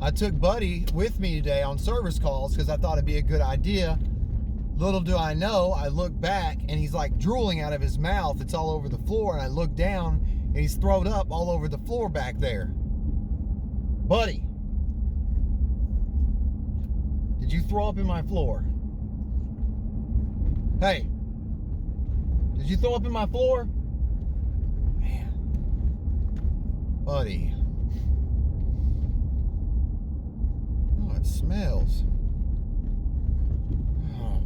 I took Buddy with me today on service calls because I thought it'd be a good idea. Little do I know, I look back and he's like drooling out of his mouth. It's all over the floor, and I look down and he's thrown up all over the floor back there. Buddy, did you throw up in my floor? Hey, did you throw up in my floor? Man, Buddy. Oh, it smells. Oh,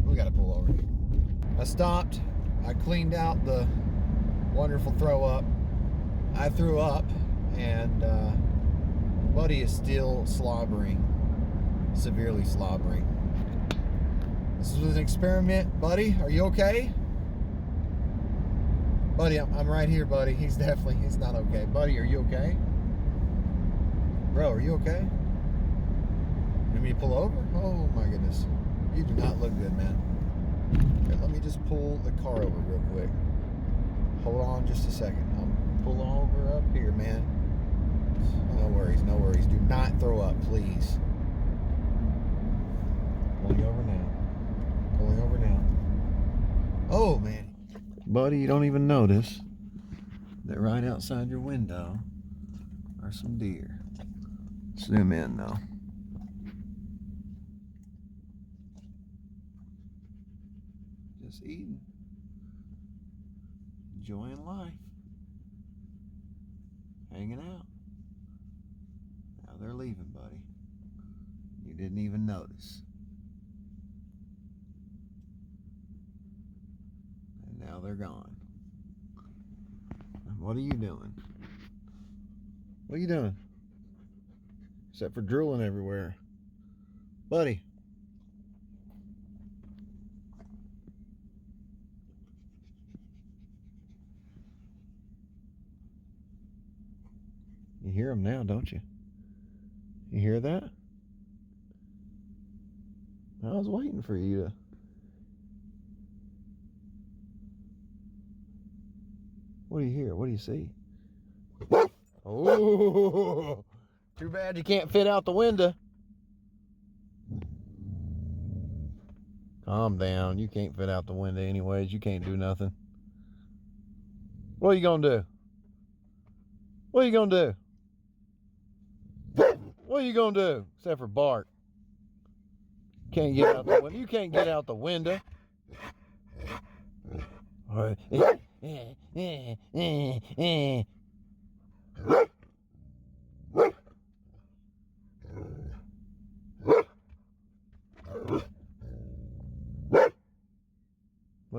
we gotta pull over. I stopped. I cleaned out the wonderful throw up. I threw up, and Buddy is still slobbering, severely slobbering. This was an experiment. Buddy, are you okay? Buddy, I'm right here, buddy. He's not okay. Buddy, are you okay? Bro, are you okay? You want me to pull over? Oh my goodness. You do not look good, man. Okay, let me just pull the car over real quick. Hold on just a second. I'll pull over up here, man. No worries, no worries. Do not throw up, please. Pulling over now. Pulling over now. Oh, man. Buddy, you don't even notice that right outside your window are some deer. Zoom in, though. Just eating. Enjoying life. Hanging out. Now they're leaving, buddy. You didn't even notice. And now they're gone. What are you doing? What are you doing? Except for drooling everywhere. Buddy. You hear them now, don't you? You hear that? I was waiting for you to. What do you hear? What do you see? Oh, too bad you can't fit out the window. Calm down. You can't fit out the window anyways. You can't do nothing. What are you gonna do? What are you gonna do? What are you gonna do? Except for bark. Can't get out the window. You can't get out the window. All right. What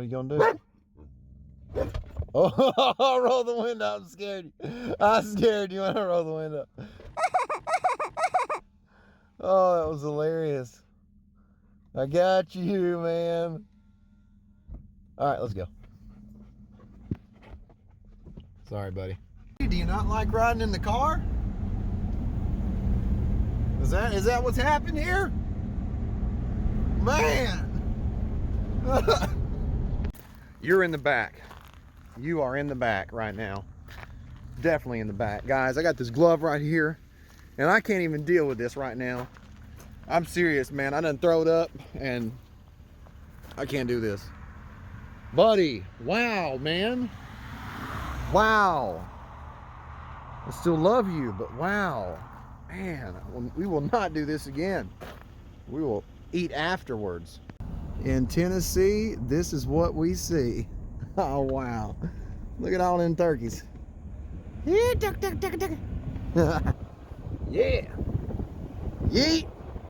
are you gonna do? Oh, roll the window. I'm scared. I'm scared you want to roll the window. Oh, that was hilarious. I got you, man. All right, let's go. Sorry, buddy. Do you not like riding in the car? Is that what's happened here? Man! You're in the back. You are in the back right now. Definitely in the back. Guys, I got this glove right here, and I can't even deal with this right now. I'm serious, man. I done throw it up, and I can't do this. Buddy, wow, man. Wow. I still love you, but wow. Man, we will not do this again. We will eat afterwards. In Tennessee, this is what we see. Oh, wow. Look at all them turkeys. Yeah, duck, duck, duck, duck. Yeah. Yeet.